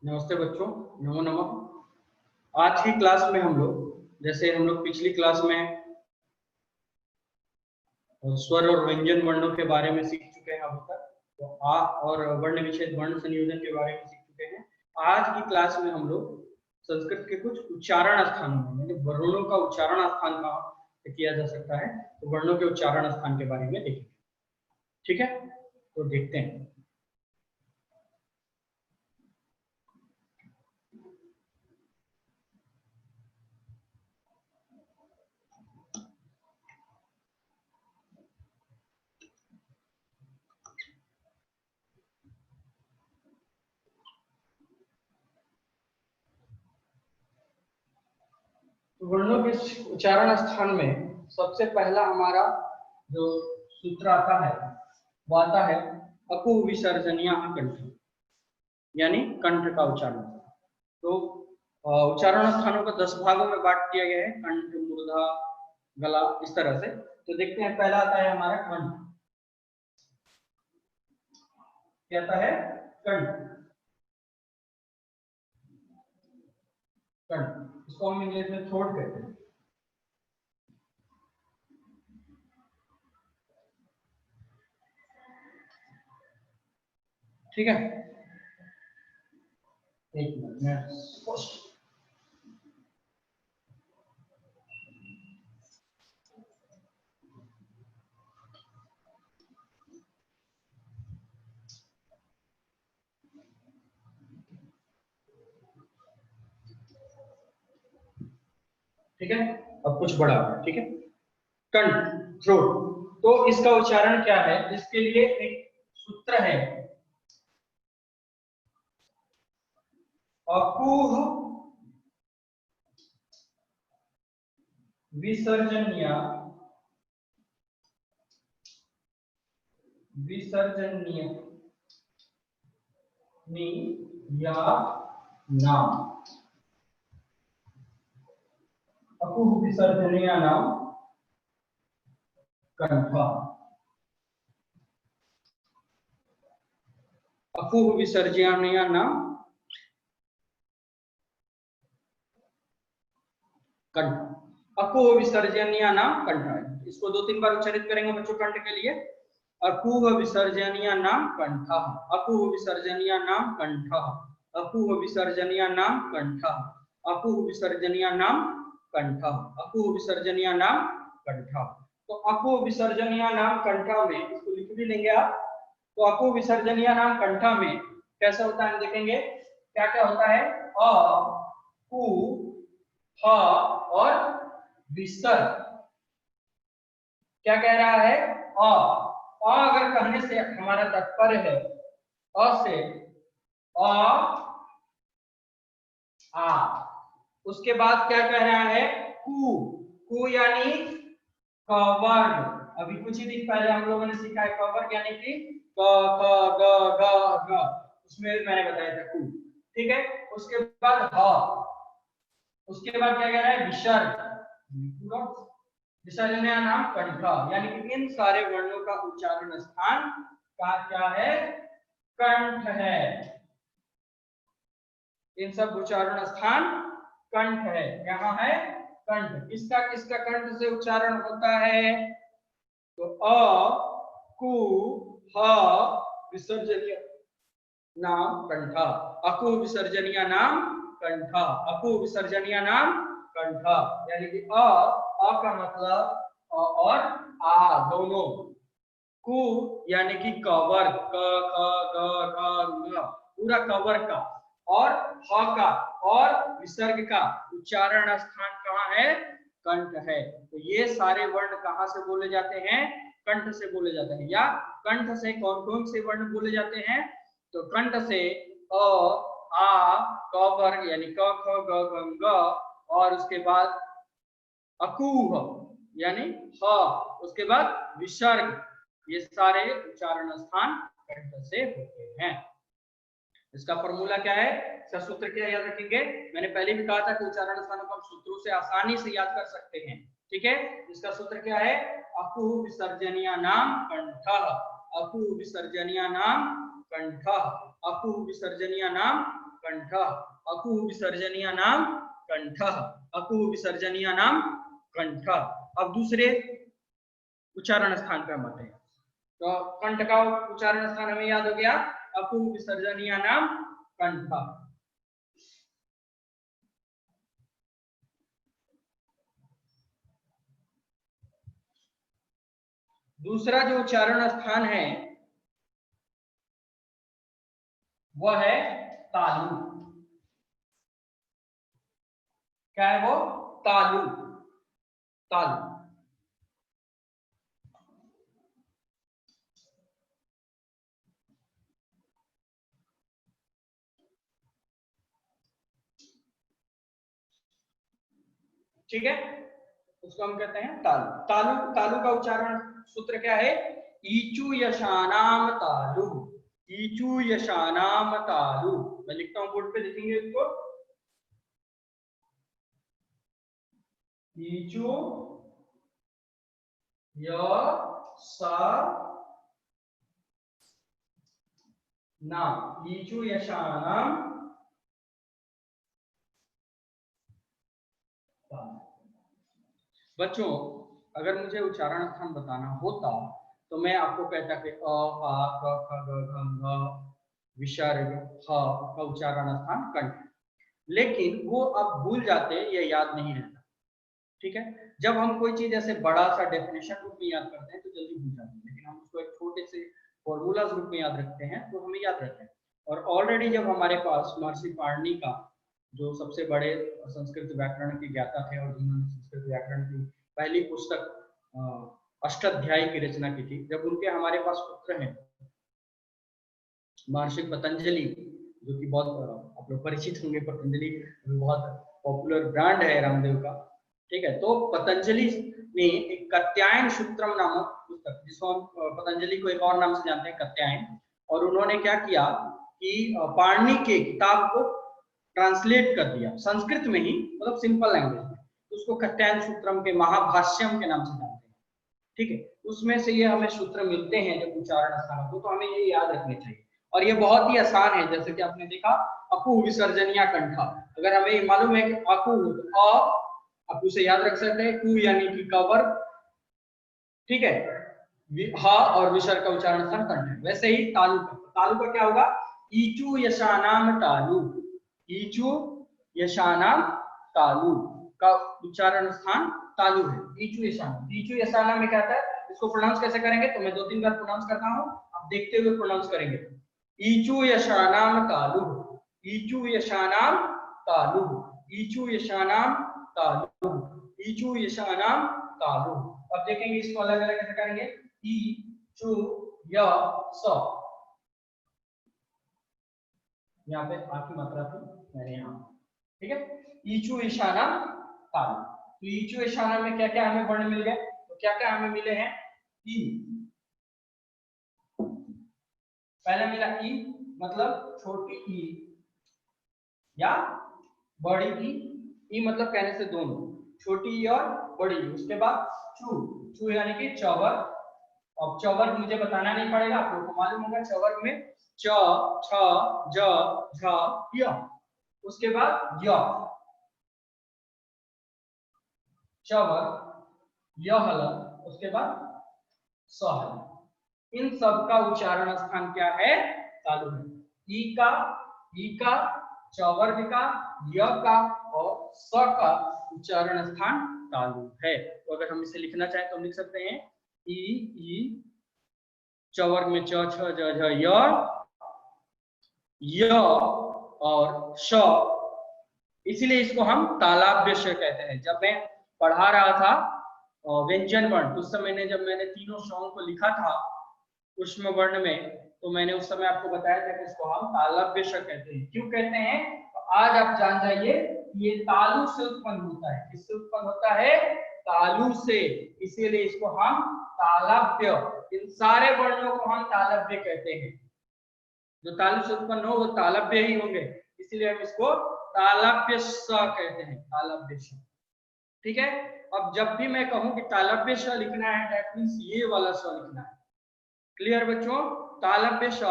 नमस्ते बच्चों, नमो नमः। आज की क्लास में हम लोग पिछली क्लास में स्वर और व्यंजन वर्णों के बारे में सीख चुके हैं अब तक। तो आ और वर्ण विच्छेद वर्ण संयोजन के बारे में सीख चुके हैं। आज की क्लास में हम लोग संस्कृत के कुछ उच्चारण स्थानों में, यानी वर्णों का उच्चारण स्थान कहाँ किया जा सकता है, तो वर्णों के उच्चारण स्थान के बारे में देखेंगे। ठीक है, तो देखते हैं। वर्णों के उच्चारण स्थान में सबसे पहला हमारा जो सूत्र आता है वो आता है अकु विसर्जनीय कंठ, यानी कंठ का उच्चारण। तो उच्चारण स्थानों को 10 भागों में बांट दिया गया है, कंठ, मूर्धा, गला, इस तरह से। तो देखते हैं, पहला आता है हमारा कंठ। क्या आता है? कंठ। कंठ, इसको हम इंग्लिश में थ्रोट कहते हैं। ठीक है, एक मिनट। ठीक है, अब कुछ बड़ा है। ठीक है, कंठ, थ्रोट। तो इसका उच्चारण क्या है? इसके लिए एक सूत्र है, अकुह विसर्जनीय या नाम। अकुह विसर्जनीय नाम कंठ। अकुह विसर्जनीय नाम कंठ। अकुह विसर्जनीय नाम कंठ। इसको 2-3 बार उच्चारित करेंगे बच्चों कंठ के लिए। अकुह विसर्जनीय नाम कंठ। अकुह विसर्जनीय नाम कंठ। अकुह विसर्जनीय नाम कंठ। अकुह विसर्जनीय नाम कंठ। अकुह विसर्जनीय नाम कंठ। तो अकुह विसर्जनीय नाम कंठ में, इसको लिख भी लेंगे आप। तो अकुह विसर्जनीय नाम कंठ में कैसा होता है देखेंगे। क्या क्या होता है? अ, कु, ह और विसर्ग। क्या कह रहा है? अ अगर कहने से हमारा तात्पर्य है अ से अ आ। उसके बाद क्या कह रहा है? कु। कु यानी कवर्ग। अभी कुछ ही दिन पहले हम लोगों ने सीखा है कवर्ग, यानी कि क ख ग घ घ, उसमें मैंने बताया था कु। ठीक है, उसके बाद ह। उसके बाद क्या कह रहा है? विसर्ग। विसर्जनीय नाम कंठ, यानी कि इन सारे वर्णों का उच्चारण स्थान का क्या है? कंठ है। इन सब उच्चारण स्थान कंठ है। यहाँ है कंठ। किसका किसका कंठ से उच्चारण होता है? तो अ, कु, ह विसर्जनीय नाम कंठ। अकु विसर्जनीय नाम कंठ। अकु विसर्जनीय नाम कंठ, यानी कि अ का मतलब अ और आ दोनों। कु यानी कि कवर्ग, क ख ग घ, पूरा कवर्ग का, और ह का और विसर्ग का उच्चारण स्थान कहाँ है? कंठ है। तो ये सारे वर्ण कहाँ से बोले जाते हैं? कंठ से बोले जाते हैं। या कंठ से कौन कौन से वर्ण बोले जाते हैं? तो कंठ से अ, आ, क वर्ग यानी क ख ग घ ग, और उसके बाद अकूह यानी ह, उसके बाद विसर्ग। ये सारे उच्चारण स्थान कंठ से होते हैं। इसका फॉर्मूला क्या है? इसका सूत्र क्या याद रखेंगे? मैंने पहले भी कहा था कि उच्चारण स्थानों को हम सूत्रों से आसानी से याद कर सकते हैं। ठीक है, इसका सूत्र क्या है? अकुह विसर्जनीय नाम कंठ। अकुह विसर्जनीय नाम कंठ। अकुह विसर्जनीय नाम कंठ, अकु विसर्जनीय नाम कंठ, अकु विसर्जनीय नाम कंठ। अब दूसरे उच्चारण स्थान पर आते हैं। तो कंठ का उच्चारण स्थान हमें याद हो गया, अकु विसर्जनीय नाम कंठ। दूसरा जो उच्चारण स्थान है वह है तालु। क्या है वो? तालु, तालु। ठीक है, उसको हम कहते हैं तालु। तालु, तालु का उच्चारण सूत्र क्या है? ईचु यशानाम तालु, ईचु यशानाम तालु। मैं लिखता हूं, बोर्ड पे लिखेंगे इसको, ईचु यशानाम, ईचु यशानाम। बच्चों अगर मुझे उच्चारण स्थान बताना होता तो मैं आपको कहता कि अ, आ, क, ख, ग, घ, घ, विसर्ग, ह का उच्चारण स्थान कंठ, लेकिन वो अब भूल जाते, ये याद नहीं रहता। ठीक है, जब हम कोई चीज ऐसे बड़ा सा डेफिनेशन रूप में याद करते हैं तो जल्दी भूल जाते हैं, लेकिन हम उसको एक छोटे से फॉर्मूला रूप में याद रखते हैं तो हमें याद रहता है। और ऑलरेडी जब हमारे पास महर्षि पाणिनि का, जो सबसे बड़े संस्कृत व्याकरण के ज्ञाता थे और जिन्होंने संस्कृत व्याकरण की पहली पुस्तक अष्टाध्यायी की रचना की थी, जब उनके हमारे पास पुत्र हैं महर्षि पतंजलि, जो कि बहुत आप लोग परिचित होंगे, पतंजलि बहुत पॉपुलर ब्रांड है रामदेव का। ठीक है, तो पतंजलि ने एक कात्यायन सूत्रम नामक पुस्तक, जिसको हम पतंजलि को एक और नाम से जानते हैं कात्यायन, और उन्होंने क्या किया कि पाणिनि के किताब को ट्रांसलेट कर दिया संस्कृत में ही, मतलब सिंपल लैंग्वेज में, तो उसको कात्यायन सूत्रम के महाभाष्यम के नाम से जानते हैं। ठीक है, उसमें से ये हमें सूत्र मिलते हैं जब उच्चारण स्थान हो, तो हमें ये याद रखने चाहिए। और ये बहुत ही आसान है, जैसे कि आपने देखा अकु विसर्जनीय कंठ, अगर हमें मालूम है कि अकु, अकु से याद रख सकते हैं, कु यानी कि कवर। ठीक है, हा और विसर्ग का उच्चारण स्थान कंठ। वैसे ही तालु का, तालु का क्या होगा? ईचु यशानाम तालु, ईचु यशानाम तालु का उच्चारण स्थान तालु है। ईचु यशानाम, ईचु यशानाम में क्या आता है, इसको प्रोनाउंस कैसे करेंगे? तो मैं 2-3 बार प्रोनाउंस करता हूं, आप देखते हुए प्रोनाउंस करेंगे। ईचु यशानाम तालु, ईचु यशानाम तालु, ईचु यशानाम तालु, ईचु यशानाम तालु। अब देखेंगे इसको अलग अलग कैसे करेंगे। ई चु य स, यहाँ पे आपकी मात्रा थी, मैंने यहाँ, ठीक है। ईचु ईशानाम तालु, तो ईचु ईशानाम में क्या क्या हमें वर्ण मिल गए? तो क्या क्या हमें मिले हैं? ई, पहला मिला ई मतलब छोटी ई या बड़ी ई मतलब कहने से दोनों, छोटी ई और बड़ी ई। उसके बाद चू, चू यानी कि चौवर। अब चौवर मुझे बताना नहीं पड़ेगा, आप लोगों को मालूम होगा, चौवर में च, छ, ज, झ, य। उसके बाद य, चौवर, यहल, उसके बाद सहल। इन सब का उच्चारण स्थान क्या है? तालु है। ई का, चौवर्ग का, य का और स का उच्चारण स्थान तालु है। तो अगर हम इसे लिखना चाहें तो हम लिख सकते हैं ई, चौवर्ग में च, छ, ज, झ, य और श, इसीलिए इसको हम तालाब्य श कहते हैं। जब मैं पढ़ा रहा था व्यंजन वर्ण, उस समय जब मैंने तीनों शों को लिखा था उष्म वर्ण में, तो मैंने उस समय आपको बताया था कि इसको हम तालव्य श कहते हैं। क्यों कहते हैं? तो आज आप जान जाइए, ये तालु से उत्पन्न होता है। किससे उत्पन्न होता है? तालु से, इसीलिए इसको हम तालव्य, इन सारे वर्णों को हम तालव्य कहते हैं। जो तालु से उत्पन्न हो वो तालव्य ही होंगे, इसीलिए हम इसको तालव्य स कहते हैं, तालव्य स। ठीक है, अब जब भी मैं कहूं कि तालव्य स लिखना है, दैट मींस ये वाला स लिखना है। क्लियर बच्चों? तालव्य स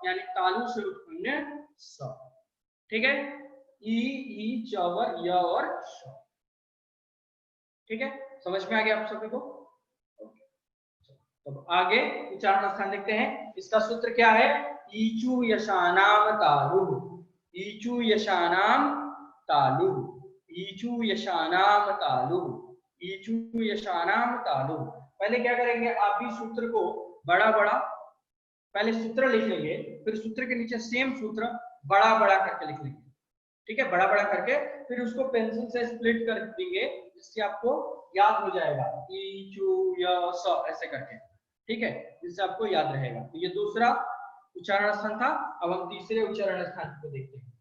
यानी तालु से उत्पन्न स। ठीक है, ई चवर य और श। ठीक है, समझ में आ गया आप सभी को। तो आगे उच्चारण स्थान देखते हैं। इसका सूत्र क्या है? ईचु यशानाम तालु, ईचु यशानाम तालु, ईचु यशानाम तालु, ईचु यशानाम तालु। पहले क्या करेंगे, आप भी सूत्र को बड़ा बड़ा पहले सूत्र लिख लेंगे, फिर सूत्र के नीचे सेम सूत्र बड़ा बड़ा करके लिख लेंगे। ठीक है, बड़ा बड़ा करके फिर उसको पेंसिल से स्प्लिट कर देंगे, जिससे आपको याद हो जाएगा ई चू य स ऐसे करके। ठीक है, जिससे आपको याद रहेगा। तो ये दूसरा उच्चारण स्थान था। अब हम तीसरे उच्चारण स्थान को देखते हैं।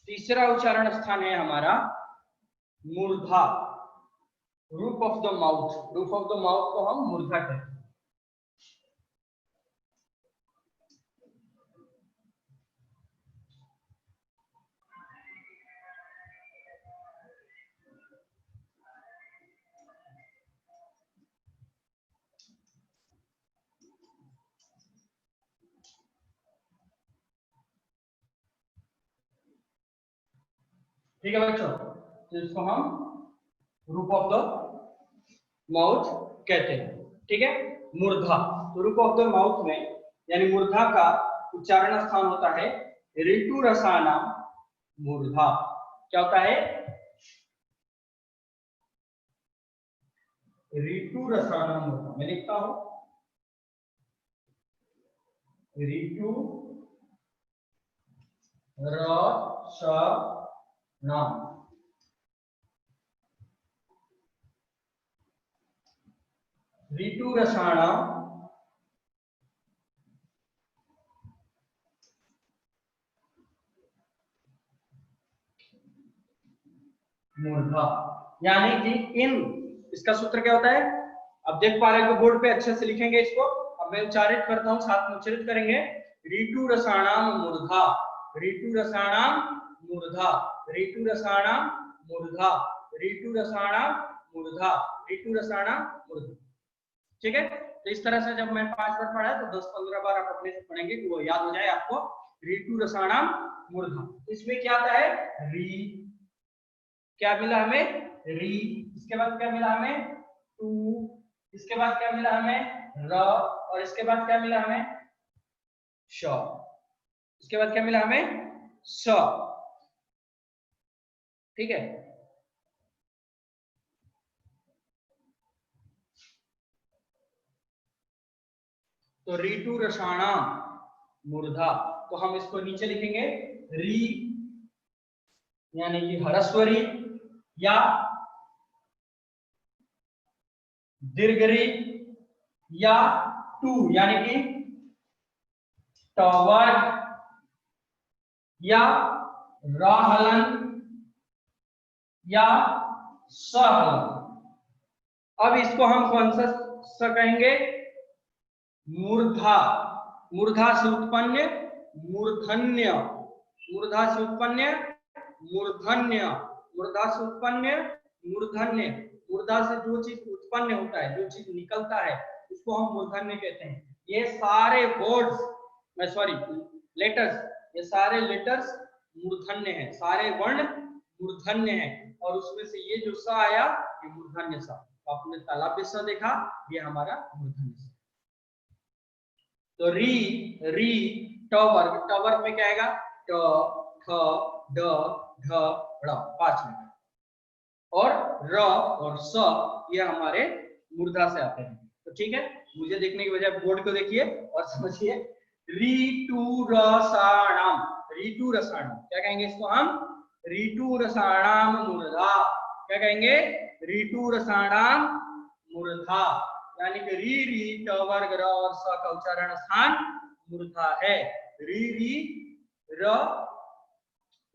तीसरा उच्चारण स्थान है हमारा मूर्धा, roof of the mouth. Roof of the mouth को हम मूर्धा कहते हैं। ठीक है बच्चों, तो इसको हम रूफ ऑफ द माउथ कहते हैं। ठीक है, मूर्धा। तो रूफ ऑफ द माउथ में यानी मूर्धा का उच्चारण स्थान होता है ऋतु रसानाम मूर्धा। क्या होता है? ऋतु रसानाम मूर्धा। मैं लिखता हूं ऋतु रसानाम, ऋतु रसानाम मूर्धा। यानी कि इन, इसका सूत्र क्या होता है? अब देख पा रहे हो बोर्ड पे, अच्छे से लिखेंगे इसको। अब मैं उच्चारित करता हूं, साथ में उच्चारित करेंगे। ऋतु रसाणाम मूर्धा, ऋतु रसाणाम मूर्धा, ऋतु रसाणाम मूर्धा, ऋतु रसाणाम मूर्धा, ऋतु रसाणाम मूर्धा। ठीक है, तो इस तरह से जब मैं 5 बार पढ़ा है तो 10-15 बार आप अपने से पढ़ेंगे कि वो याद हो जाए आपको। ऋतु रसाणाम मूर्धा। इसमें क्या आता है? री, क्या मिला हमें? री। इसके बाद क्या मिला हमें? टू। इसके बाद क्या मिला हमें? र। और इसके बाद क्या मिला हमें? श। इसके बाद क्या मिला हमें? स। ठीक है, तो ऋतु रसाणाम मूर्धा। तो हम इसको नीचे लिखेंगे री यानी कि ह्रस्वरी या दीर्घरी या टू यानी कि टवर या राहलन या सहलन। अब इसको हम कौन सा कहेंगे? मूर्धा। मूर्धा से उत्पन्न मूर्धन्य, मूर्धा से उत्पन्न मूर्धन्य, मूर्धा से उत्पन्न मूर्धन्य। मूर्धा से जो चीज उत्पन्न होता है, जो चीज निकलता है, उसको हम मूर्धन्य कहते हैं। ये सारे वर्ड्स, मैं सॉरी लेटर्स, ये सारे लेटर्स मूर्धन्य हैं, सारे वर्ण मूर्धन्य हैं। और उसमें से ये जो स आया, ये मूर्धन्य स। आपने तालाब स देखा, ये हमारा मूर्धन्य स। तो री, री, ट वर्ग, ट वर्ग में क्या आएगा? ट, ठ, ड, ढ, ड़, 5 में। और र और स ये हमारे मूर्धा से आते हैं। तो ठीक है, मुझे देखने की बजाय बोर्ड को देखिए और समझिए। ऋतु रसाणाम, ऋतु रसाणाम क्या कहेंगे इसको हम? ऋतु रसाणाम मूर्धा। क्या कहेंगे? ऋतु रसाणाम मूर्धा। यानी कि री री ट वर्ग र और स का उच्चारण स्थान मूर्धा है। री री र,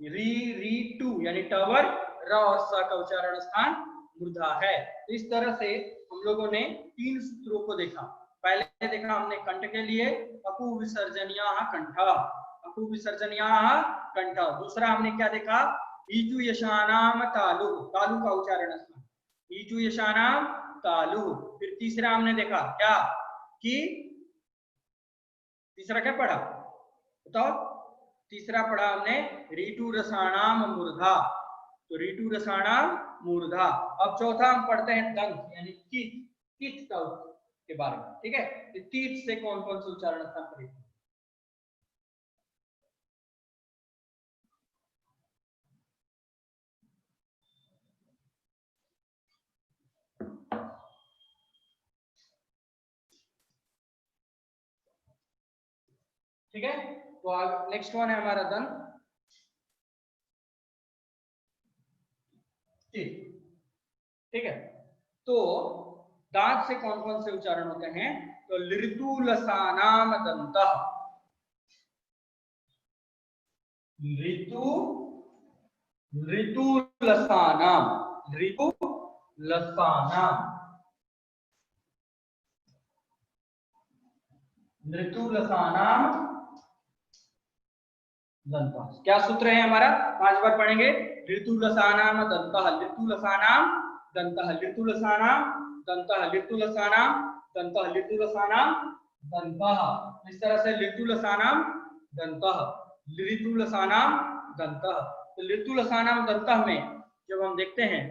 री री टू यानी ट वर्ग, र और स का उच्चारण स्थान मूर्धा है। तो इस तरह से हम लोगों ने 3 सूत्रों को देखा। पहले देखा हमने कंठ के लिए, अकु विसर्जनीय कंठ, अकु विसर्जनीयाः कंठ। दूसरा हमने क्या देखा, ईचु यशानाम तालु, तालु का उच्चारण स्थान, ईचु यशानाम तालु। फिर तीसरा हमने देखा क्या कि तीसरा क्या पढ़ा बताओ, तीसरा पढ़ा हमने ऋतु रसाणाम मूर्धा, तो ऋतु रसाणाम मूर्धा। अब चौथा हम पढ़ते हैं दंत यानी कीट, कीट का के बारे में, ठीक है। तो कीट से कौन कौन से उच्चारण स्थान पढ़ेंगे। ठीक है, तो आगे नेक्स्ट वन है हमारा दंत, ठीक है। तो दांत से कौन कौन से उच्चारण होते हैं, तो ऋतुलसानाम दंतः, ऋतु ऋतुलसानाम, ऋतुलसानाम, ऋतुलसानाम दंतः। क्या सूत्र है हमारा, 5 बार पढ़ेंगे, ऋतुलसानाम दंतः, ऋतुलसानाम दंतः, ऋतुलसानाम दंतः, ऋतुलसानाम दंतः, ऋतुलसानाम दंतः। इस तरह से ऋतुलसानाम दंतः, ऋतुलसानाम दंतः। तो ऋतुलसानाम दंतः में जब हम देखते हैं,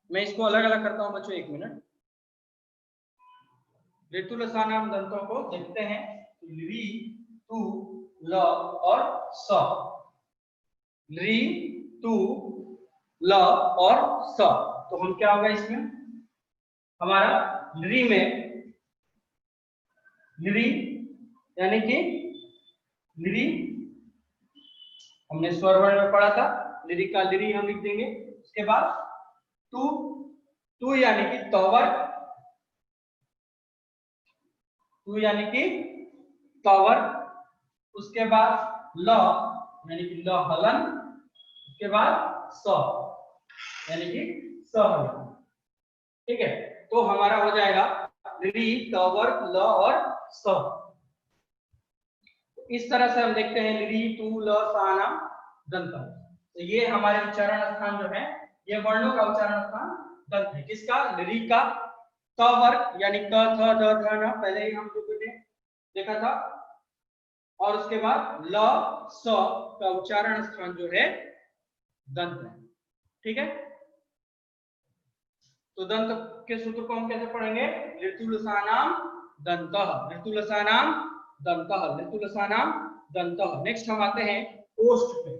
मैं इसको अलग अलग करता हूं बच्चों, 1 मिनट। ऋतुलसानाम दंतों को देखते हैं, री, तु, ल और स, री, तु, ल और स। तो हम क्या होगा इसमें, हमारा री में, री यानी कि री हमने स्वर वर्ण में पढ़ा था, लिरी का लिरी हम लिख देंगे। उसके बाद तू, तू यानी कि तवर, तू यानी कि तवर। उसके बाद ल यानी कि ल हलन, उसके बाद स यानी कि सहलन, ठीक है। तो हमारा हो जाएगा री, तवर, ल और स। इस तरह से हम देखते हैं री, तू, ल, साना, दंत। तो ये हमारे उच्चारण स्थान जो है, ये वर्णों का उच्चारण स्थान दंत है। किसका, री का, त वर्ग यानी क, थ, द, ध, न, पहले ही हम लोगों ने देखा था। और उसके बाद ल, स का उच्चारण स्थान जो है दंत है, ठीक है। तो दंत के सूत्र को हम कैसे पढ़ेंगे, ऋतुलसानाम दंतः, ऋतुलसानाम दंतः, ऋतुलसानाम दंतः। नेक्स्ट हम आते हैं ओष्ठ पे।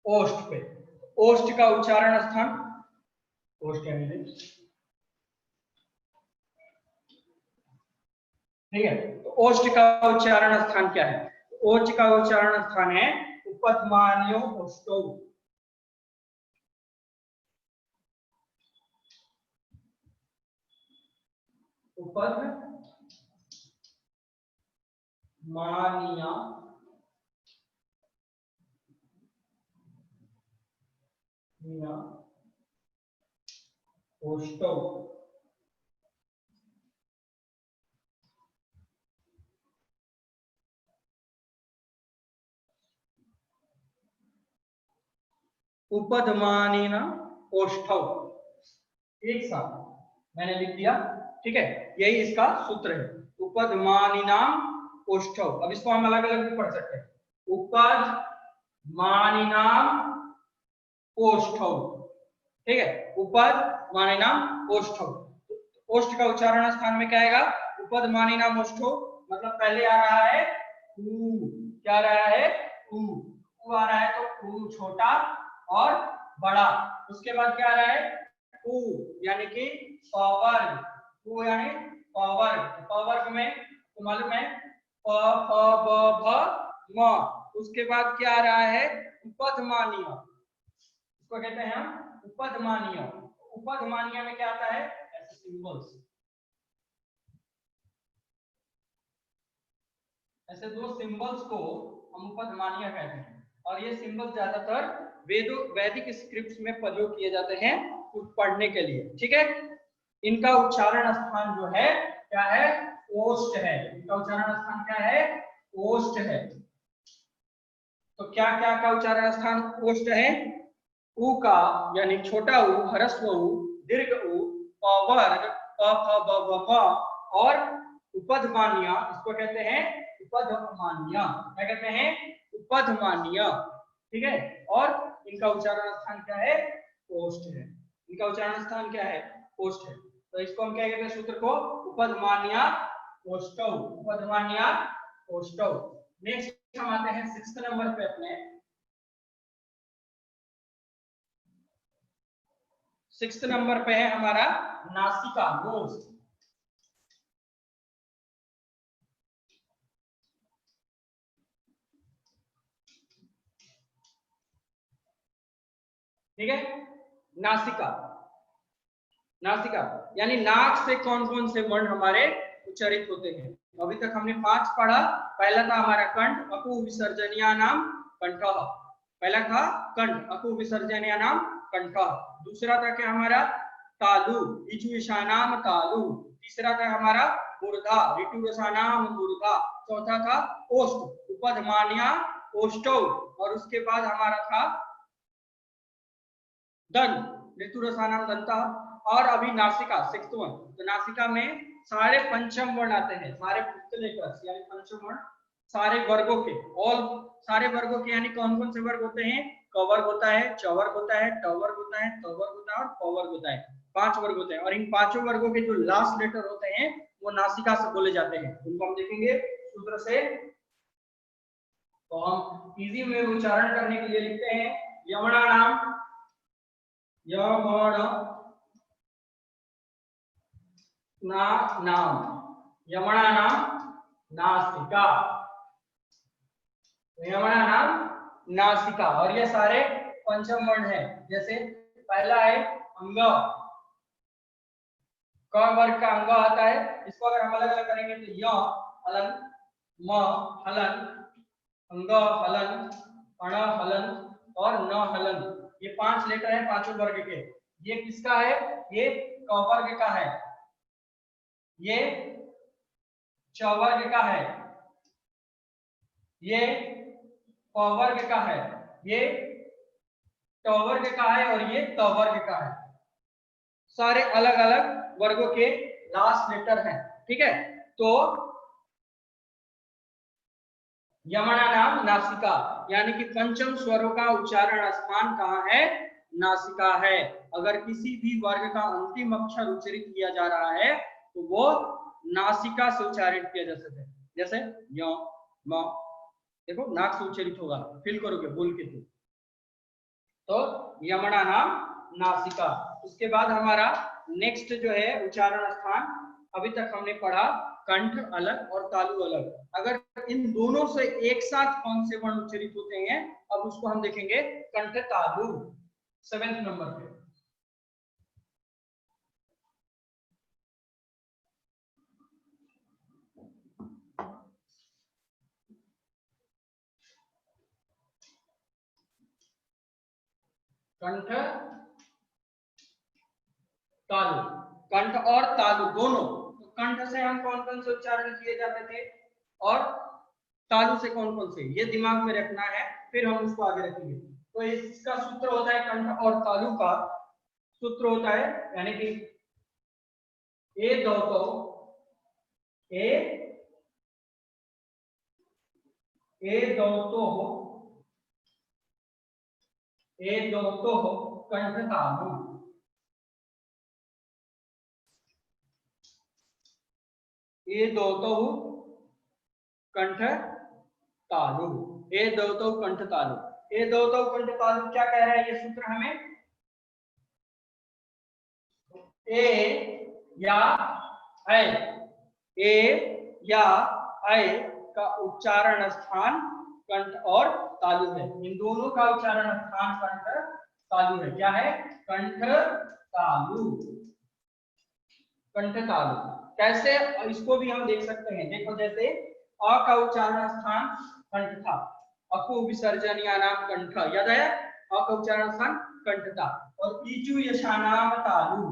ओष्ठ पे, ओष्ठ का उच्चारण स्थान, ओष्ठ यानी लिप्स, ठीक है। तो ओष्ठ का उच्चारण स्थान क्या है, ओष्ठ का उच्चारण स्थान है उपध्मान्यो ओष्ठौ, उपध्मानिया ओष्ठौ, उपध्मानिना ओष्ठौ, एक साथ मैंने लिख दिया, ठीक है। यही इसका सूत्र है, उपध्मानिनाम ओष्ठौ। अब इसको हम अलग अलग भी पढ़ सकते हैं, उपध्मानिनाम ओष्ठौ, ठीक है, उपध्मानिनाम ओष्ठौ। ओष्ठ का उच्चारण स्थान में क्या आएगा, उपध्मानिनाम ओष्ठौ, मतलब पहले आ रहा है उ, क्या आ रहा है उ, उ आ रहा है, तो उ छोटा और बड़ा। उसके बाद क्या आ रहा है उ यानी कि पवर्ग, उ यानी पवर्ग, पवर्ग में तो मालूम है प, फ, ब, भ, म। उसके बाद क्या आ रहा है उपध्मानीय, इसको कहते हैं हम उपधमानीय। उपधमानीय में क्या आता है, ऐसे सिंबल्स, ऐसे दो सिंबल्स को हम उपधमानीय कहते हैं। और ये सिंबल ज्यादातर वैदिक स्क्रिप्ट्स में प्रयोग किए जाते हैं पढ़ने के लिए, ठीक है। इनका उच्चारण स्थान जो है क्या है, ओष्ठ है। इनका उच्चारण स्थान क्या है, ओष्ठ है। तो क्या क्या का उच्चारण स्थान ओष्ठ है, उ का यानी छोटा उ, ह्रस्व उ, दीर्घ उ, वर्ग प फ ब भ प, और उपधमानीय, इसको कहते हैं उपधमानीय। क्या कहते हैं, उपधमानीय, ठीक है। और इनका उच्चारण स्थान क्या है, ओष्ठ है। इनका उच्चारण स्थान क्या है, ओष्ठ है। तो इसको हम क्या कहते हैं, सूत्र को उपधमानीय ओष्ठौ, उपधमानीय ओष्ठौ। नेक्स्ट हम आते हैं 6th नंबर पे अपने। 6th नंबर पे है हमारा नासिका, नोज। ठीक है, नासिका। नासिका यानी नाक से कौन कौन से वर्ण हमारे उच्चारित होते हैं। अभी तक हमने 5 पढ़ा। पहला था हमारा कंठ, अकु विसर्जनीय नाम कंठः। पहला था कंठ, अकु विसर्जनीय नाम कंठः। दूसरा था क्या हमारा, तालु, ऋचु ईशानाम तालु। तीसरा था हमारा मूर्धा, ऋतु रसानाम मूर्धा। चौथा था ओष्ठ, उपधमानीय ओष्ठौ। और उसके बाद हमारा था दंत, ऋतु रसानाम दंता। और अभी नासिका 6th वन। तो नासिका में सारे पंचम वर्ण आते हैं, सारे पुस्तलेखस यानी पंचम वर्ण, सारे वर्गों के, ऑल सारे वर्गों के। यानी कौन कौन से वर्ग होते हैं, क वर्ग होता है, च वर्ग होता है, ट वर्ग होता है, त वर्ग होता है और प वर्ग होता है। 5 वर्ग होते हैं। और इन पांचों वर्गों के जो लास्ट लेटर होते हैं वो नासिका से बोले जाते हैं। उनको हम देखेंगे सूत्र से। तो हम इजी में उच्चारण करने के लिए लिखते हैं यमणा नाम, यमण ना नाम, यमणा नाम नासिका, यमणा नाम नासिका। और ये सारे पंचम वर्ण है। जैसे पहला है अंग, क वर्ग का अंग आता है। इसको अगर हम अलग अलग करेंगे तो य हलन, म हलन, अंग हलन, अण हलन और न हलन। ये 5 लेटर है पांचों वर्ग के। ये किसका है, ये क वर्ग का है, ये च वर्ग का है, ये प वर्ग का है, ये ट वर्ग का है और ये त वर्ग का है। सारे अलग अलग वर्गों के लास्ट लेटर हैं, ठीक है। तो यमणा नाम नासिका यानी कि पंचम स्वरों का उच्चारण स्थान कहाँ है, नासिका है। अगर किसी भी वर्ग का अंतिम अक्षर उच्चारित किया जा रहा है तो वो नासिका से उच्चारित किया जा सकता है। जैसे य म, देखो नाक से उच्चारित होगा, फील करोगे बोल के तो यमणा नाम नासिका। उसके बाद हमारा नेक्स्ट जो है उच्चारण स्थान, अभी तक हमने पढ़ा कंठ अलग और तालु अलग। अगर इन दोनों से एक साथ कौन से वर्ण उच्चारित होते हैं, अब उसको हम देखेंगे कंठ तालु 7th नंबर पे। कंठ तालु, कंठ और तालु दोनों। तो कंठ से हम कौन कौन से उच्चारण किए जाते थे और तालु से कौन कौन से, ये दिमाग में रखना है, फिर हम उसको आगे रखेंगे। तो इसका सूत्र होता है कंठ और तालु का सूत्र होता है यानी कि ए दो तो ए दो तो हो, ए दो तो हो कंठ तालु, ए दो तो कंठ तालु, ए दो तो कंठ तालु। ए दो तो कंठ तालु क्या कह रहा है ये सूत्र हमें, ए या ऐ, ए या ऐ का उच्चारण स्थान कंठ और तालु है। इन दोनों का उच्चारण स्थान कंठ तालु है। क्या है? कंठ तालु। कंठ तालु कैसे, इसको भी हम देख सकते हैं। देखो जैसे अ का उच्चारण स्थान कंठ था, अकु विसर्जनीय नाम कंठ, याद आया? अ का उच्चारण स्थान कंठ था। और ईचु यशानाम तालु,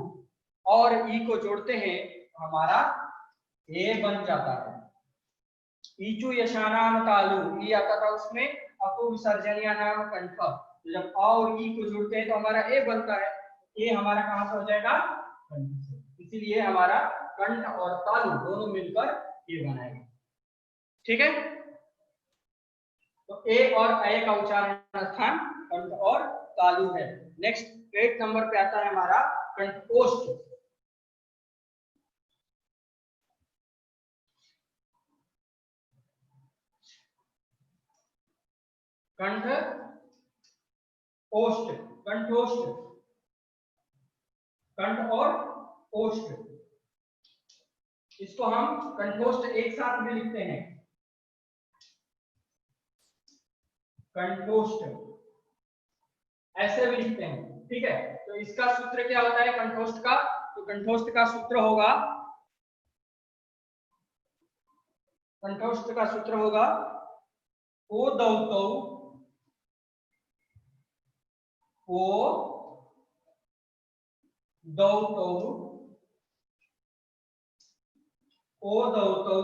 और ई को जोड़ते हैं तो हमारा ए बन जाता है। ईचु यशानाम तालु, ई आता था उसमें, अकु विसर्जनीय नाम कंठ। तो जब अ और ई को जोड़ते हैं तो हमारा ए बनता है। ए हमारा कहां से हो जाएगा? कंठ से। इसीलिए हमारा कंठ और तालु दोनों मिलकर ए बनाएगा। ठीक है, तो ए और ए का उच्चारण स्थान कंठ और तालु है। नेक्स्ट 8 नंबर पे आता है हमारा कंठोष्ठ। कंठ ओष्ठ, कंठोष्ठ, कंठ और ओष्ठ, इसको हम कंठोष्ठ एक साथ में लिखते हैं, कंठोष्ठ ऐसे भी लिखते हैं। ठीक है, तो इसका सूत्र क्या होता है कंठोष्ठ का? तो कंठोष्ठ का सूत्र होगा, कंठोष्ठ का सूत्र होगा ओ दौतौ, ओ दौतौ, ओ दौतौ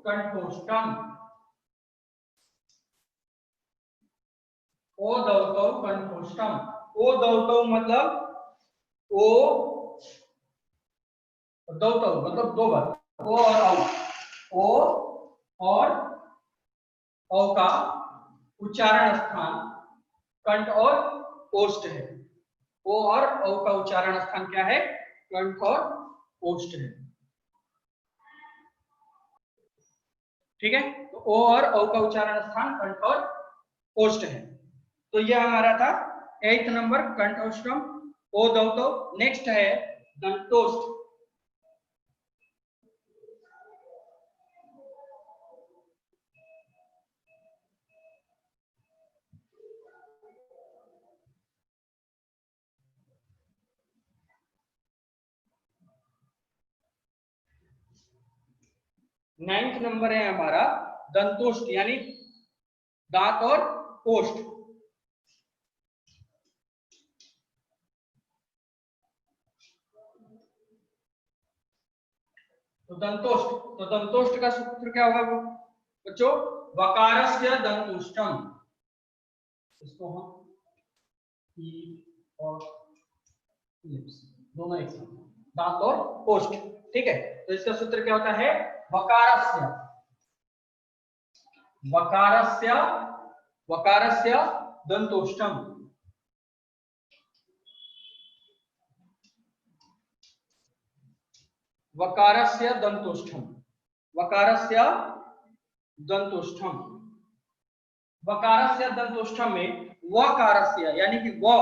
कंठोष्ठम, ओ दौतौ कंठोष्ठम। ओ दौतौ मतलब ओ, दौतौ मतलब दो बार, ओ और औ, ओ और औ का उच्चारण स्थान कंठ और ओष्ठ है। ओ और औ का उच्चारण स्थान क्या है? कंठ और ओष्ठ है। ठीक है, तो ओ और औ का उच्चारण स्थान कंठ और ओष्ठ है। तो यह हमारा था 8th नंबर कंठोष्ठम, ओ दौतो। नेक्स्ट है दंतोष्ठ। नाइन्थ नंबर है हमारा दंतोष्ठ, यानी दांत और ओष्ठ। तो दंतोष्ठ का सूत्र क्या होगा बच्चों? वकारस्य दंतोष्ठम, इसको हम और लिप्स दोनों एक साथ, दांत और ओष्ठ। ठीक है, तो इसका सूत्र क्या होता है? वकारस्य, वकारस्य, वकारस्य दंतोष्ठम, वकारस्य दंतोष्ठम, वकारस्य दंतोष्ठम। वकारस्य दंतोष्ठम में वकारस्य यानी कि व,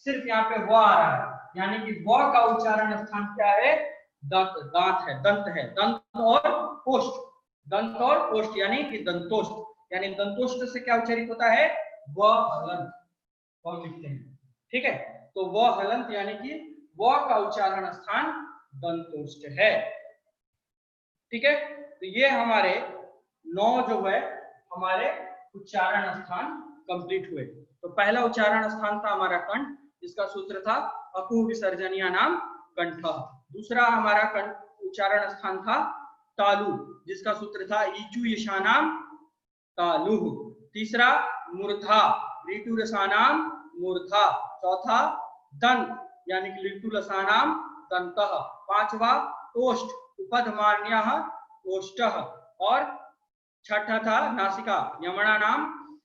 सिर्फ यहाँ पे व आ रहा है, यानी कि व का उच्चारण स्थान क्या है? दंत, दांत है, दंत है। दंत और ओष्ठ, दंत और ओष्ठ यानी कि दंतोष्ठ, यानी दंतोष्ठ से क्या उच्चारित होता है? व हलंत, हम लिखते हैं। ठीक है, तो व हलंत यानी कि व का उच्चारण स्थान दंतोष्ठ है। ठीक है, तो ये हमारे 9 जो है हमारे उच्चारण स्थान कंप्लीट हुए। तो पहला उच्चारण स्थान था हमारा कंठ, जिसका सूत्र था अकु विसर्जनीय नाम कंठ। दूसरा हमारा कंठ उच्चारण स्थान था तालु, जिसका सूत्र था ईचु यशानाम तालु। तीसरा मूर्धा, ऋतु रसानाम मूर्धा। चौथा दंत यानी कि ऋतु रसानाम दंतः। पांचवा ओष्ठ, उपधमान्यः ओष्ठः। और छठा था नासिका, यमना नाम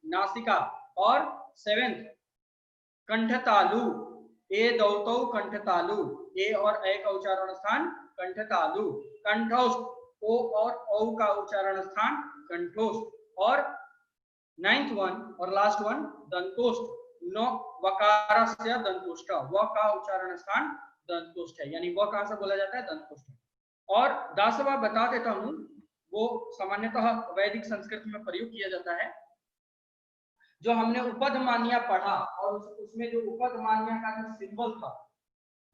नासिका। और 7th कंठतालु, ए दौतौ कंठतालु, ए और ए का उच्चारण स्थान कंठतालु। कंठोष्ठ, ओ और औ का उच्चारण स्थान कंठोष्ठ। और 9th वन और लास्ट वन दंतोष्ठ, नो वकारस्य दंतोष्ठ, व का उच्चारण स्थान दंतोष्ठ है, यानी व कहां से बोला जाता है? दंतोष्ठ। और 10वां बता देता हूं, वो सामान्यतः वैदिक संस्कृत में प्रयोग किया जाता है। जो हमने उपधमान्या पढ़ा और उसमें जो उपधमान्या का जो सिंबल था,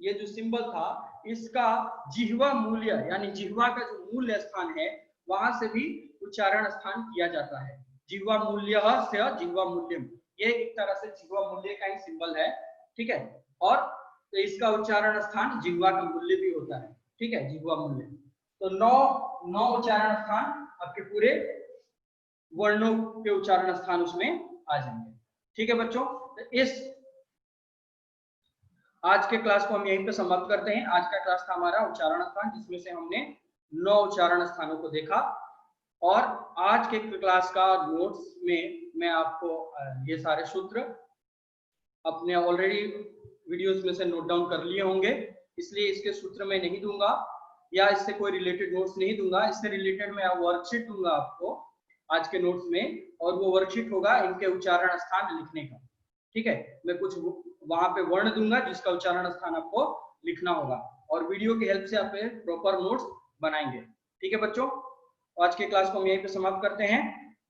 ये जो सिंबल था, इसका जिह्वा मूल्य यानी जिह्वा का जो मूल्य स्थान है वहां से भी उच्चारण स्थान किया जाता है। जिह्वा मूल्य से जिह्वा मूल्यम, ये एक तरह से जिह्वा मूल्य का ही सिंबल है, ठीक है। और तो इसका उच्चारण स्थान जिह्वा का मूल्य भी होता है, ठीक है, जिह्वा मूल्य। तो 9 उच्चारण स्थान आपके पूरे वर्णों के उच्चारण स्थान उसमें आ जाएंगे, ठीक है बच्चों। तो इस आज के क्लास को हम यहीं पे समाप्त करते हैं। आज का क्लास था हमारा उच्चारण स्थान, जिसमें से हमने 9 उच्चारण स्थानों को देखा। और आज के क्लास का नोट्स में मैं आपको ये सारे सूत्र अपने ऑलरेडी वीडियोस में से नोट डाउन कर लिए होंगे, इसलिए इसके सूत्र में नहीं दूंगा या इससे कोई रिलेटेड नोट्स नहीं दूंगा। इससे रिलेटेड मैं वर्कशीट दूंगा आपको आज के नोट्स में, और वो वर्कशीट होगा इनके उच्चारण स्थान लिखने का, ठीक है। मैं कुछ वहां पे वर्ण दूंगा जिसका उच्चारण स्थान आपको लिखना होगा, और वीडियो की हेल्प से आप प्रॉपर नोट्स बनाएंगे, ठीक है बच्चों। आज के क्लास को हम यहीं पे समाप्त करते हैं।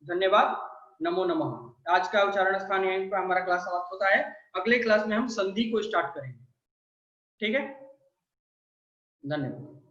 धन्यवाद। नमो नमः। आज का उच्चारण स्थान यहीं पे हमारा क्लास समाप्त होता है। अगले क्लास में हम संधि को स्टार्ट करेंगे, ठीक है। धन्यवाद।